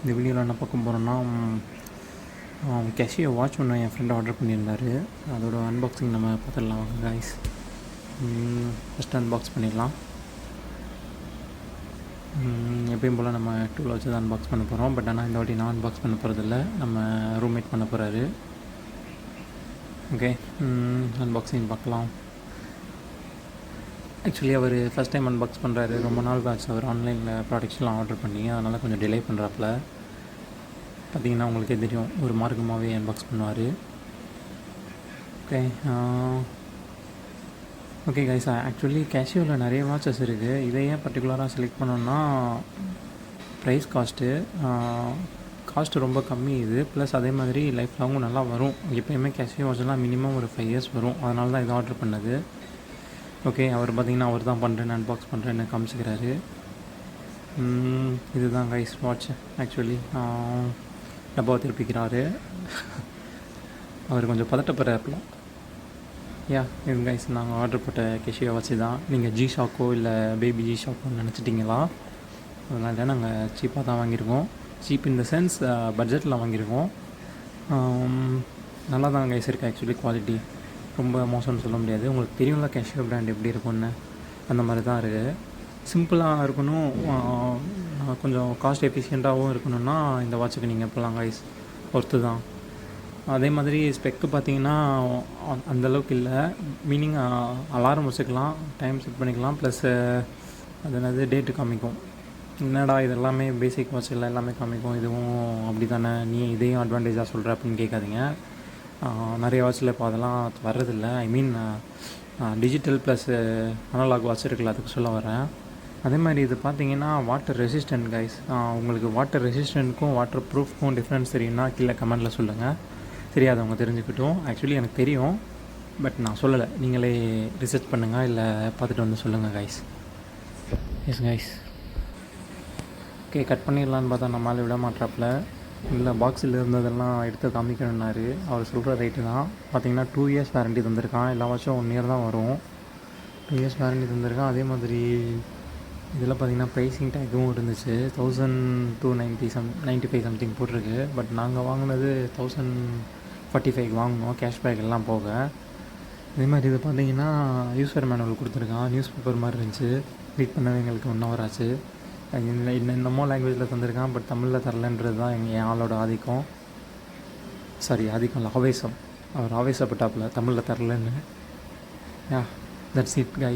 இந்த வீடியோவில் என்ன பார்க்க போகிறோன்னா கேஷியோ வாட்ச் ஒன்று என் ஃப்ரெண்ட் ஆர்டர் பண்ணியிருந்தார். அதோட அன்பாக்சிங் நம்ம பார்த்துடலாம் கைஸ். ஃபஸ்ட்டு அன்பாக்ஸ் பண்ணிடலாம். எப்பயும் போல் நம்ம டூவில் வச்சு தான் அன்பாக்ஸ் பண்ண போகிறோம். பட் ஆனால் இந்த வாட்டி நான் அன்பாக்ஸ் பண்ண போகிறதில்ல, நம்ம ரூம்மேட் பண்ண போகிறாரு. ஓகே, அன்பாக்சிங் பார்க்கலாம். ஆக்சுவலி அவர் ஃபஸ்ட் டைம் அன்பாக்ஸ் பண்ணுறாரு. ரொம்ப நாள் ஆச்சு அவர் ஆன்லைனில் ப்ராடக்ட்ஸ்லாம் ஆர்டர் பண்ணி, அதனால் கொஞ்சம் டிலே பண்ணுறாப்புல. பார்த்திங்கன்னா உங்களுக்கே தெரியும், ஒரு மார்க்கமாகவே அன்பாக்ஸ் பண்ணுவார். ஓகே ஓகே கைஸ், ஆக்சுவலி கேஷியோவில் நிறைய வாட்சஸ் இருக்குது. இதை ஏன் பர்டிகுலராக செலக்ட் பண்ணோன்னா ப்ரைஸ் காஸ்ட்டு ரொம்ப கம்மி இது. ப்ளஸ் அதே மாதிரி லைஃப் லாங்கும் நல்லா வரும். எப்போயுமே கேஷியோ வாட்செல்லாம் மினிமம் ஒரு 5 years வரும். அதனால தான் இதை ஆர்டர் பண்ணது. ஓகே, அவர் பார்த்திங்கன்னா அவர் தான் பண்ணுறேன்னு அன்பாக்ஸ் பண்ணுறேன்னு காமிச்சிக்கிறாரு. இதுதான் கைஸ் வாட்ச். ஆக்சுவலி டப்பாவை திருப்பிக்கிறாரு. அவர் கொஞ்சம் பதட்டப்படுறாப்புல. இது கைஸ், நாங்கள் ஆர்டர் போட்ட கேஷியோ வாட்ச் தான். நீங்கள் ஜி ஷாக்கோ இல்லை பேபி ஜி ஷாக்கோன்னு நினச்சிட்டிங்களா? அதனால் நாங்கள் சீப்பாக தான் வாங்கியிருக்கோம். சீப் இன் த சென்ஸ் பட்ஜெட்டில் வாங்கியிருக்கோம். நல்லா தான் கைஸ் இருக்குது. ஆக்சுவலி குவாலிட்டி ரொம்ப மோசம்னு சொல்ல முடியாது. உங்களுக்கு தெரியும்ல கேஷியோ பிராண்ட் எப்படி இருக்கும்னு, அந்த மாதிரி தான் இருக்குது. சிம்பிளாக இருக்கணும், கொஞ்சம் காஸ்ட் எஃபிஷியண்ட்டாகவும் இருக்கணும்னா இந்த வாட்சுக்கு நீங்கள் போகலாம் கைஸ், ஒர்த்து தான். அதே மாதிரி ஸ்பெக்கு பார்த்தீங்கன்னா அந்தளவுக்கு இல்லை. மீனிங் அலாரம் வச்சுக்கலாம், டைம் செட் பண்ணிக்கலாம், ப்ளஸ் அது என்னது டேட்டு காமிக்கும். என்னடா இது எல்லாமே பேசிக் வாட்ச் இல்லை, எல்லாமே காமிக்கும், இதுவும் அப்படி தானே, நீ இதையும் அட்வான்டேஜாக சொல்கிற அப்படின்னு கேட்காதீங்க. நிறைய வாட்சில் இப்போ அதெல்லாம் வர்றதில்லை. ஐ மீன் டிஜிட்டல் ப்ளஸ் அனலாக் வாட்ச் இருக்குல்ல, அதுக்கு சொல்ல வரேன். அதே மாதிரி இது பார்த்தீங்கன்னா வாட்டர் ரெசிஸ்டன்ட் கைஸ். உங்களுக்கு வாட்டர் ரெசிஸ்டன்ட்க்கும் வாட்டர் ப்ரூஃப்க்கும் டிஃப்ரென்ஸ் தெரியும்னா கீழே கமெண்டில் சொல்லுங்கள். தெரியாதவங்க தெரிஞ்சுக்கிட்டும். ஆக்சுவலி எனக்கு தெரியும், பட் நான் சொல்லலை. நீங்களே ரிசர்ச் பண்ணுங்கள், இல்லை பார்த்துட்டு வந்து சொல்லுங்கள் guys. Yes guys. Okay, cut பண்ணிடலான்னு பார்த்தா நம்மளால் விட மாட்டாப்புல. இல்லை, பாக்ஸில் இருந்ததெல்லாம் எடுத்து காமிக்கணுன்னாரு. அவர் சொல்கிற ரேட்டு தான். பார்த்தீங்கன்னா 2 years வாரண்டி தந்திருக்கான். எல்லா வருஷம் 1 year தான் வரும். 2 years வாரண்டி தந்திருக்கான். அதே மாதிரி இதில் பார்த்திங்கன்னா ப்ரைஸிங் டேக்கும் இருந்துச்சு. 1295 சம்திங் போட்டிருக்கு. பட் நாங்கள் வாங்கினது 1045 வாங்கினோம், கேஷ்பேக் எல்லாம் போக. அதே மாதிரி இது பார்த்திங்கன்னா யூஸர் மேனுவல் கொடுத்துருக்கான். நியூஸ் பேப்பர் மாதிரி இருந்துச்சு. ரீட் பண்ணவே எங்களுக்கு 1 hour ஆச்சு. என்னமோ லாங்குவேஜில் தந்திருக்கான், பட் தமிழில் தரலன்றது தான் என் ஆளோட ஆதிக்கம். ஆதிக்கம் இல்லை, ஆவேசம். அவர் ஆவேசப்பட்டாப்புல தமிழில் தரலன்னு. That's it guy.